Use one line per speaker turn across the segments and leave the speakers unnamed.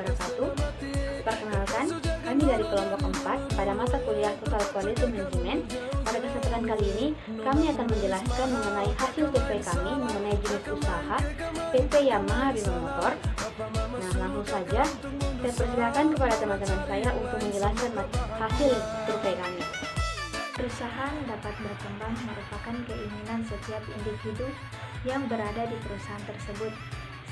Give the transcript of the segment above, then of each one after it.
wabarakatuh. Perkenalkan, kami dari kelompok 4 pada mata kuliah Total Quality Management. Pada kesempatan kali ini, kami akan menjelaskan mengenai hasil survei kami mengenai jenis usaha PT Yamaha Bima Motor. Nah, langsung saja saya persilakan kepada teman-teman saya untuk menjelaskan hasil survei kami. Perusahaan dapat berkembang merupakan keinginan setiap individu yang berada di perusahaan tersebut,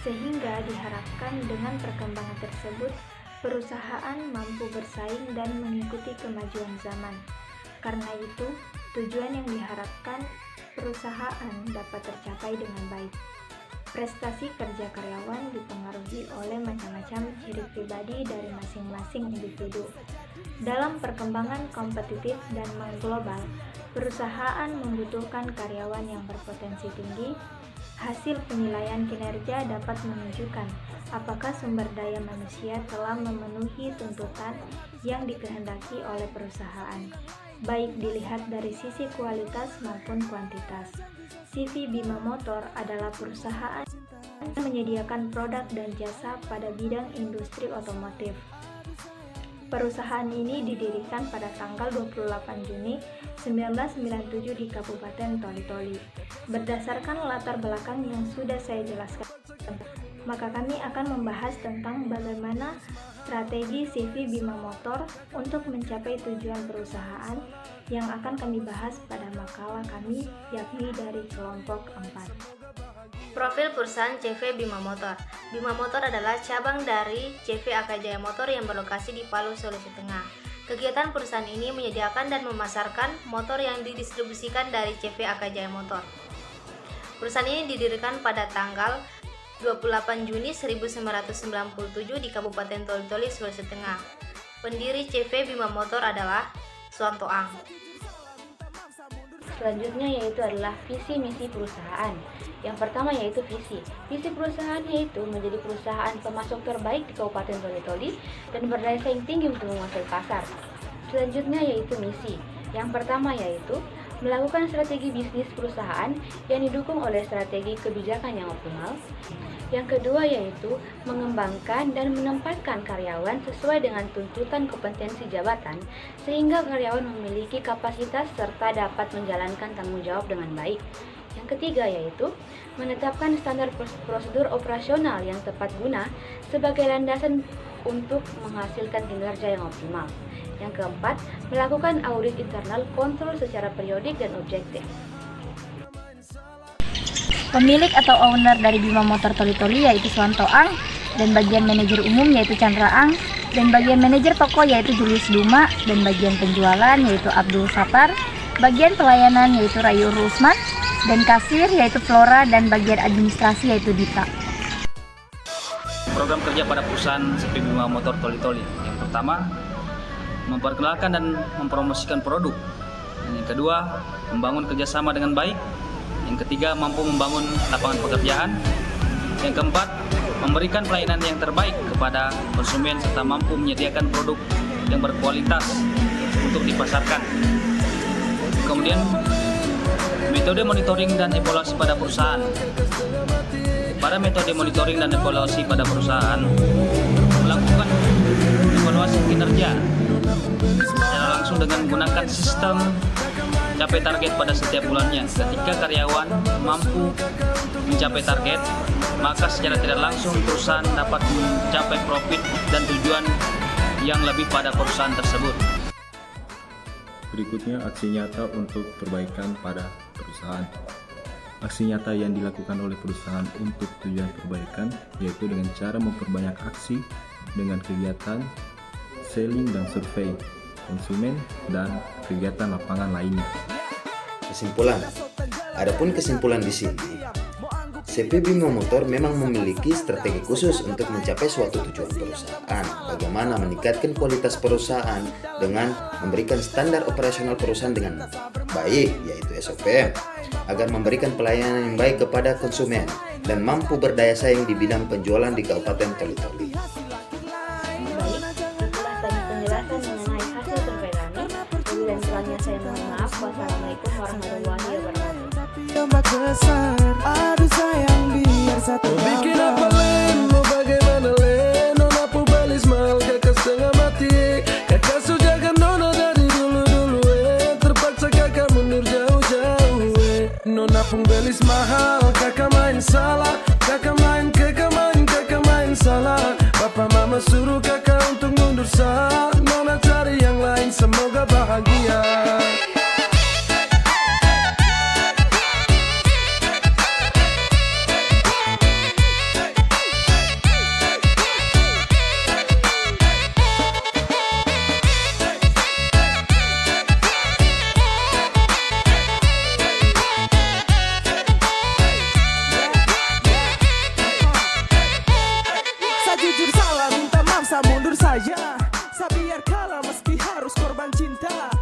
sehingga diharapkan dengan perkembangan tersebut, perusahaan mampu bersaing dan mengikuti kemajuan zaman. Karena itu, tujuan yang diharapkan perusahaan dapat tercapai dengan baik. Prestasi kerja karyawan dipengaruhi oleh macam-macam ciri pribadi dari masing-masing individu. Dalam perkembangan kompetitif dan mengglobal, perusahaan membutuhkan karyawan yang berpotensi tinggi. Hasil penilaian kinerja dapat menunjukkan apakah sumber daya manusia telah memenuhi tuntutan yang dikehendaki oleh perusahaan, baik dilihat dari sisi kualitas maupun kuantitas. CV Bima Motor adalah perusahaan yang menyediakan produk dan jasa pada bidang industri otomotif. Perusahaan ini didirikan pada tanggal 28 Juni 1997 di Kabupaten Toli-Toli. Berdasarkan latar belakang yang sudah saya jelaskan, maka kami akan membahas tentang bagaimana strategi CV Bima Motor untuk mencapai tujuan perusahaan yang akan kami bahas pada makalah kami, yakni dari kelompok 4.
Profil perusahaan CV Bima Motor. Bima Motor adalah cabang dari CV Akajaya Motor yang berlokasi di Palu, Sulawesi Tengah. Kegiatan perusahaan ini menyediakan dan memasarkan motor yang didistribusikan dari CV Akajaya Motor. Perusahaan ini didirikan pada tanggal 28 Juni 1997 di Kabupaten Toli-Toli, Sulawesi Tengah. Pendiri CV Bima Motor adalah Suwanto Ang.
Selanjutnya yaitu adalah visi misi perusahaan. Yang pertama yaitu visi. Visi perusahaan yaitu menjadi perusahaan pemasok terbaik di Kabupaten Toli-Toli dan berdaya saing tinggi untuk menguasai pasar. Selanjutnya yaitu misi. Yang pertama yaitu melakukan strategi bisnis perusahaan yang didukung oleh strategi kebijakan yang optimal. Yang kedua yaitu mengembangkan dan menempatkan karyawan sesuai dengan tuntutan kompetensi jabatan sehingga karyawan memiliki kapasitas serta dapat menjalankan tanggung jawab dengan baik. Yang ketiga yaitu menetapkan standar prosedur operasional yang tepat guna sebagai landasan untuk menghasilkan kinerja yang optimal. Yang keempat, melakukan audit internal kontrol secara periodik dan objektif.
Pemilik atau owner dari Bima Motor Toli-Toli yaitu Suwanto Ang, dan bagian manajer umum yaitu Chandra Ang, dan bagian manajer toko yaitu Julius Duma, dan bagian penjualan yaitu Abdul Satar, bagian pelayanan yaitu Rayu Rusman, dan kasir yaitu Flora, dan bagian administrasi yaitu Dita.
Program kerja pada perusahaan CV Bima Motor Toli-Toli. Yang pertama, memperkenalkan dan mempromosikan produk. Yang kedua, membangun kerjasama dengan baik. Yang ketiga, mampu membangun lapangan pekerjaan. Yang keempat, memberikan pelayanan yang terbaik kepada konsumen serta mampu menyediakan produk yang berkualitas untuk dipasarkan. Kemudian, metode monitoring dan evaluasi pada perusahaan. Pada metode monitoring dan evaluasi pada perusahaan, melakukan evaluasi kinerja secara langsung dengan menggunakan sistem capai target pada setiap bulannya. Ketika karyawan mampu mencapai target, maka secara tidak langsung perusahaan dapat mencapai profit dan tujuan yang lebih pada perusahaan tersebut.
Berikutnya aksi nyata untuk perbaikan pada perusahaan. Aksi nyata yang dilakukan oleh perusahaan untuk tujuan perbaikan yaitu dengan cara memperbanyak aksi dengan kegiatan selling dan survei konsumen dan kegiatan lapangan lainnya.
Kesimpulan. Adapun kesimpulan di sini, CV Bima Motor memang memiliki strategi khusus untuk mencapai suatu tujuan perusahaan. Bagaimana meningkatkan kualitas perusahaan dengan memberikan standar operasional perusahaan dengan baik, yaitu SOP, agar memberikan pelayanan yang baik kepada konsumen dan mampu berdaya saing di bidang penjualan di Kabupaten Toli-Toli.
Baik, itulah tadi penjelasan mengenai hasil survei kami. Dan kurangnya saya mohon maaf. Wassalamualaikum warahmatullahi wabarakatuh.
Aduh sayang biar satu bikin apa len, mau bagaimana len, nona pu balik Mama suruh kakak untuk mundur sah, Nona cari yang lain, semoga bahagia. Jujur salah, minta maaf, saya mundur saja. Saya biar kalah meski harus korban cinta.